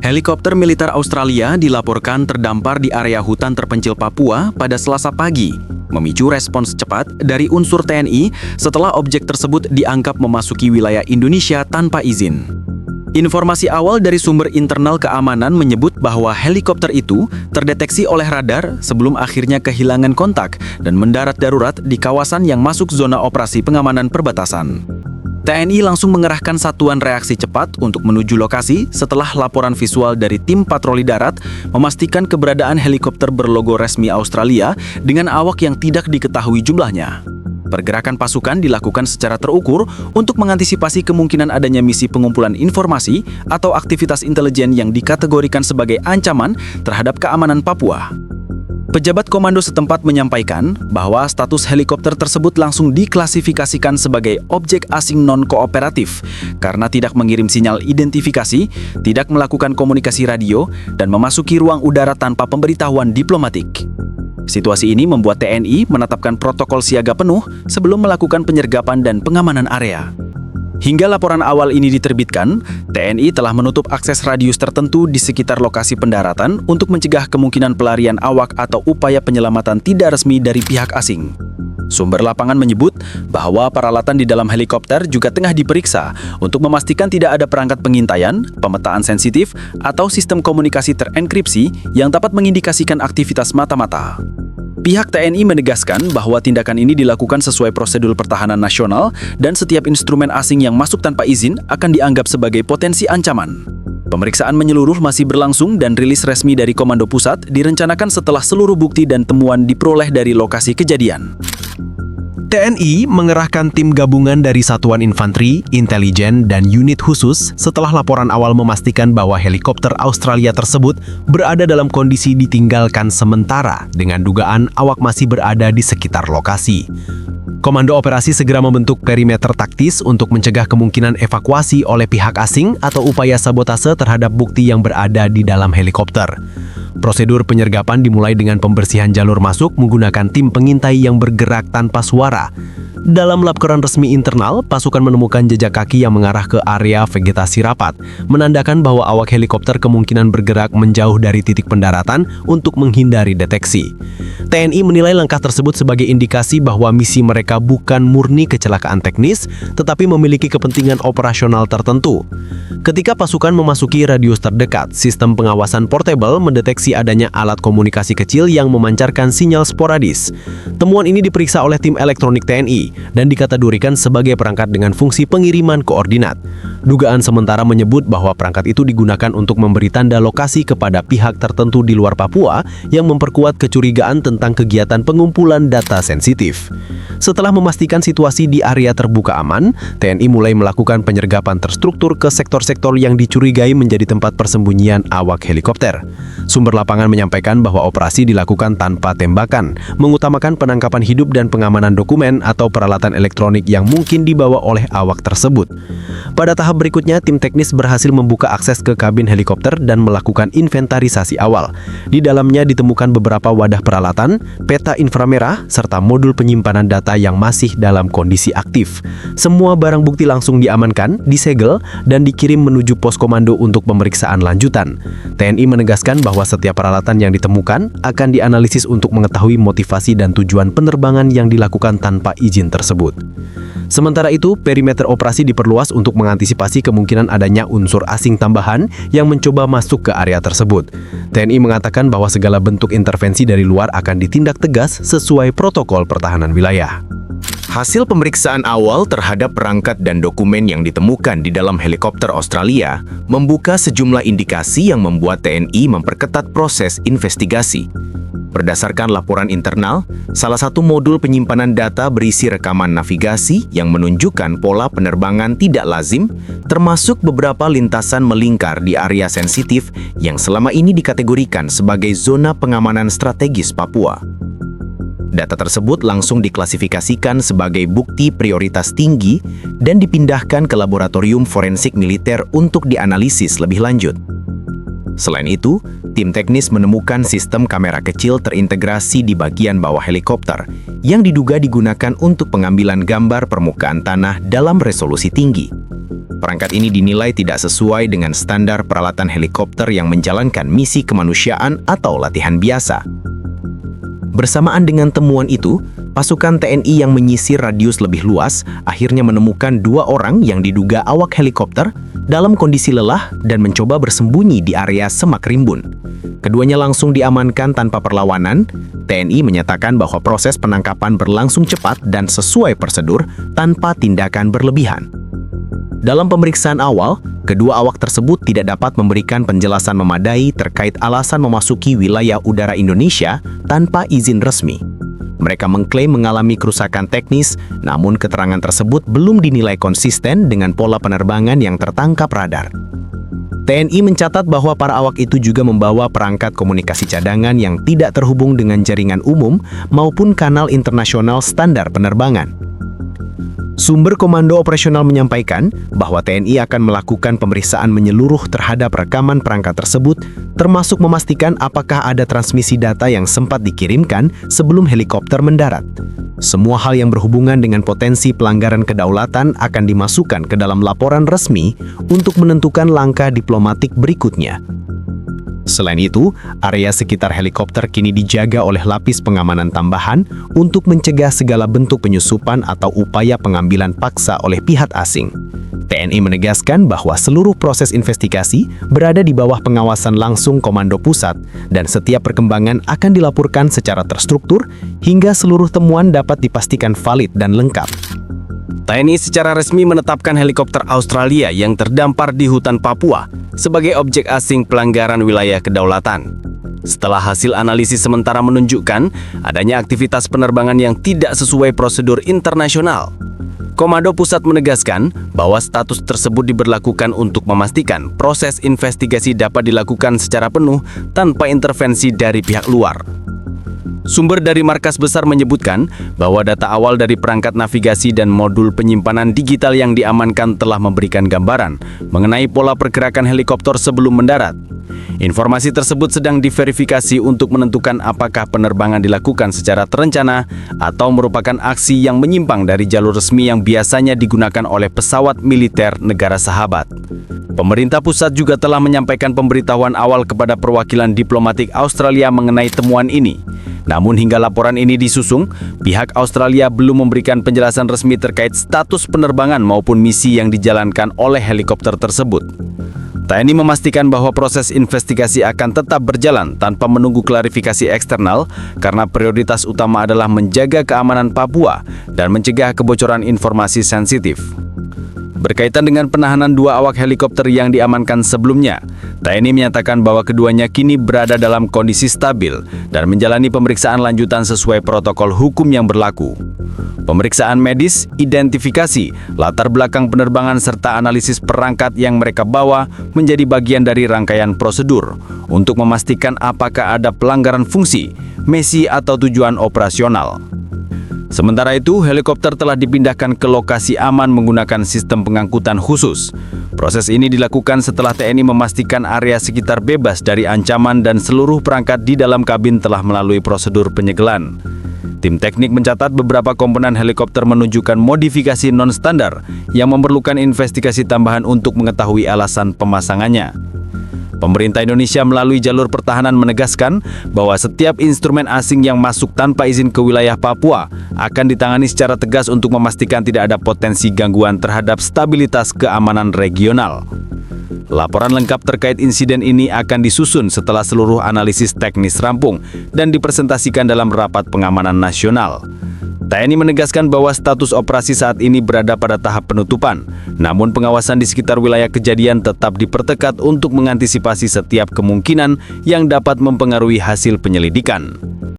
Helikopter militer Australia dilaporkan terdampar di area hutan terpencil Papua pada Selasa pagi, memicu respons cepat dari unsur TNI setelah objek tersebut dianggap memasuki wilayah Indonesia tanpa izin. Informasi awal dari sumber internal keamanan menyebut bahwa helikopter itu terdeteksi oleh radar sebelum akhirnya kehilangan kontak dan mendarat darurat di kawasan yang masuk zona operasi pengamanan perbatasan. TNI langsung mengerahkan satuan reaksi cepat untuk menuju lokasi setelah laporan visual dari tim patroli darat memastikan keberadaan helikopter berlogo resmi Australia dengan awak yang tidak diketahui jumlahnya. Pergerakan pasukan dilakukan secara terukur untuk mengantisipasi kemungkinan adanya misi pengumpulan informasi atau aktivitas intelijen yang dikategorikan sebagai ancaman terhadap keamanan Papua. Pejabat komando setempat menyampaikan bahwa status helikopter tersebut langsung diklasifikasikan sebagai objek asing non-kooperatif karena tidak mengirim sinyal identifikasi, tidak melakukan komunikasi radio, dan memasuki ruang udara tanpa pemberitahuan diplomatik. Situasi ini membuat TNI menetapkan protokol siaga penuh sebelum melakukan penyergapan dan pengamanan area. Hingga laporan awal ini diterbitkan, TNI telah menutup akses radius tertentu di sekitar lokasi pendaratan untuk mencegah kemungkinan pelarian awak atau upaya penyelamatan tidak resmi dari pihak asing. Sumber lapangan menyebut bahwa peralatan di dalam helikopter juga tengah diperiksa untuk memastikan tidak ada perangkat pengintaian, pemetaan sensitif, atau sistem komunikasi terenkripsi yang dapat mengindikasikan aktivitas mata-mata. Pihak TNI menegaskan bahwa tindakan ini dilakukan sesuai prosedur pertahanan nasional dan setiap instrumen asing yang masuk tanpa izin akan dianggap sebagai potensi ancaman. Pemeriksaan menyeluruh masih berlangsung dan rilis resmi dari Komando Pusat direncanakan setelah seluruh bukti dan temuan diperoleh dari lokasi kejadian. TNI mengerahkan tim gabungan dari Satuan Infanteri, Intelijen, dan unit khusus setelah laporan awal memastikan bahwa helikopter Australia tersebut berada dalam kondisi ditinggalkan sementara dengan dugaan awak masih berada di sekitar lokasi. Komando operasi segera membentuk perimeter taktis untuk mencegah kemungkinan evakuasi oleh pihak asing atau upaya sabotase terhadap bukti yang berada di dalam helikopter. Prosedur penyergapan dimulai dengan pembersihan jalur masuk menggunakan tim pengintai yang bergerak tanpa suara. Dalam laporan resmi internal, pasukan menemukan jejak kaki yang mengarah ke area vegetasi rapat, menandakan bahwa awak helikopter kemungkinan bergerak menjauh dari titik pendaratan untuk menghindari deteksi. TNI menilai langkah tersebut sebagai indikasi bahwa misi mereka bukan murni kecelakaan teknis, tetapi memiliki kepentingan operasional tertentu. Ketika pasukan memasuki radius terdekat, sistem pengawasan portable mendeteksi adanya alat komunikasi kecil yang memancarkan sinyal sporadis. Temuan ini diperiksa oleh tim elektronik TNI dan dikategorikan sebagai perangkat dengan fungsi pengiriman koordinat. Dugaan sementara menyebut bahwa perangkat itu digunakan untuk memberi tanda lokasi kepada pihak tertentu di luar Papua yang memperkuat kecurigaan tentang kegiatan pengumpulan data sensitif. Setelah memastikan situasi di area terbuka aman, TNI mulai melakukan penyergapan terstruktur ke sektor-sektor yang dicurigai menjadi tempat persembunyian awak helikopter. Sumber lapangan menyampaikan bahwa operasi dilakukan tanpa tembakan, mengutamakan penangkapan hidup dan pengamanan dokumen atau peralatan elektronik yang mungkin dibawa oleh awak tersebut. Pada tahap berikutnya, tim teknis berhasil membuka akses ke kabin helikopter dan melakukan inventarisasi awal. Di dalamnya ditemukan beberapa wadah peralatan, peta inframerah, serta modul penyimpanan data yang masih dalam kondisi aktif. Semua barang bukti langsung diamankan, disegel, dan dikirim menuju pos komando untuk pemeriksaan lanjutan. TNI menegaskan bahwa setiap peralatan yang ditemukan akan dianalisis untuk mengetahui motivasi dan tujuan penerbangan yang dilakukan tanpa izin tersebut. Sementara itu, perimeter operasi diperluas untuk mengantisipasi kemungkinan adanya unsur asing tambahan yang mencoba masuk ke area tersebut. TNI mengatakan bahwa segala bentuk intervensi dari luar akan ditindak tegas sesuai protokol pertahanan wilayah. Hasil pemeriksaan awal terhadap perangkat dan dokumen yang ditemukan di dalam helikopter Australia membuka sejumlah indikasi yang membuat TNI memperketat proses investigasi. Berdasarkan laporan internal, salah satu modul penyimpanan data berisi rekaman navigasi yang menunjukkan pola penerbangan tidak lazim, termasuk beberapa lintasan melingkar di area sensitif yang selama ini dikategorikan sebagai zona pengamanan strategis Papua. Data tersebut langsung diklasifikasikan sebagai bukti prioritas tinggi dan dipindahkan ke laboratorium forensik militer untuk dianalisis lebih lanjut. Selain itu, tim teknis menemukan sistem kamera kecil terintegrasi di bagian bawah helikopter yang diduga digunakan untuk pengambilan gambar permukaan tanah dalam resolusi tinggi. Perangkat ini dinilai tidak sesuai dengan standar peralatan helikopter yang menjalankan misi kemanusiaan atau latihan biasa. Bersamaan dengan temuan itu, pasukan TNI yang menyisir radius lebih luas akhirnya menemukan 2 orang yang diduga awak helikopter dalam kondisi lelah dan mencoba bersembunyi di area semak rimbun. Keduanya langsung diamankan tanpa perlawanan. TNI menyatakan bahwa proses penangkapan berlangsung cepat dan sesuai prosedur tanpa tindakan berlebihan. Dalam pemeriksaan awal, kedua awak tersebut tidak dapat memberikan penjelasan memadai terkait alasan memasuki wilayah udara Indonesia tanpa izin resmi. Mereka mengklaim mengalami kerusakan teknis, namun keterangan tersebut belum dinilai konsisten dengan pola penerbangan yang tertangkap radar. TNI mencatat bahwa para awak itu juga membawa perangkat komunikasi cadangan yang tidak terhubung dengan jaringan umum maupun kanal internasional standar penerbangan. Sumber Komando Operasional menyampaikan bahwa TNI akan melakukan pemeriksaan menyeluruh terhadap rekaman perangkat tersebut, termasuk memastikan apakah ada transmisi data yang sempat dikirimkan sebelum helikopter mendarat. Semua hal yang berhubungan dengan potensi pelanggaran kedaulatan akan dimasukkan ke dalam laporan resmi untuk menentukan langkah diplomatik berikutnya. Selain itu, area sekitar helikopter kini dijaga oleh lapis pengamanan tambahan untuk mencegah segala bentuk penyusupan atau upaya pengambilan paksa oleh pihak asing. TNI menegaskan bahwa seluruh proses investigasi berada di bawah pengawasan langsung Komando Pusat dan setiap perkembangan akan dilaporkan secara terstruktur hingga seluruh temuan dapat dipastikan valid dan lengkap. TNI secara resmi menetapkan helikopter Australia yang terdampar di hutan Papua sebagai objek asing pelanggaran wilayah kedaulatan. Setelah hasil analisis sementara menunjukkan adanya aktivitas penerbangan yang tidak sesuai prosedur internasional, Komando Pusat menegaskan bahwa status tersebut diberlakukan untuk memastikan proses investigasi dapat dilakukan secara penuh tanpa intervensi dari pihak luar. Sumber dari markas besar menyebutkan bahwa data awal dari perangkat navigasi dan modul penyimpanan digital yang diamankan telah memberikan gambaran mengenai pola pergerakan helikopter sebelum mendarat. Informasi tersebut sedang diverifikasi untuk menentukan apakah penerbangan dilakukan secara terencana atau merupakan aksi yang menyimpang dari jalur resmi yang biasanya digunakan oleh pesawat militer negara sahabat. Pemerintah pusat juga telah menyampaikan pemberitahuan awal kepada perwakilan diplomatik Australia mengenai temuan ini. Namun hingga laporan ini disusung, pihak Australia belum memberikan penjelasan resmi terkait status penerbangan maupun misi yang dijalankan oleh helikopter tersebut. TNI memastikan bahwa proses investigasi akan tetap berjalan tanpa menunggu klarifikasi eksternal karena prioritas utama adalah menjaga keamanan Papua dan mencegah kebocoran informasi sensitif. Berkaitan dengan penahanan 2 awak helikopter yang diamankan sebelumnya, TNI menyatakan bahwa keduanya kini berada dalam kondisi stabil dan menjalani pemeriksaan lanjutan sesuai protokol hukum yang berlaku. Pemeriksaan medis, identifikasi, latar belakang penerbangan serta analisis perangkat yang mereka bawa menjadi bagian dari rangkaian prosedur untuk memastikan apakah ada pelanggaran fungsi, misi atau tujuan operasional. Sementara itu, helikopter telah dipindahkan ke lokasi aman menggunakan sistem pengangkutan khusus. Proses ini dilakukan setelah TNI memastikan area sekitar bebas dari ancaman dan seluruh perangkat di dalam kabin telah melalui prosedur penyegelan. Tim teknik mencatat beberapa komponen helikopter menunjukkan modifikasi non-standar yang memerlukan investigasi tambahan untuk mengetahui alasan pemasangannya. Pemerintah Indonesia melalui jalur pertahanan menegaskan bahwa setiap instrumen asing yang masuk tanpa izin ke wilayah Papua akan ditangani secara tegas untuk memastikan tidak ada potensi gangguan terhadap stabilitas keamanan regional. Laporan lengkap terkait insiden ini akan disusun setelah seluruh analisis teknis rampung dan dipresentasikan dalam rapat pengamanan nasional. TNI menegaskan bahwa status operasi saat ini berada pada tahap penutupan, namun pengawasan di sekitar wilayah kejadian tetap diperketat untuk mengantisipasi setiap kemungkinan yang dapat mempengaruhi hasil penyelidikan.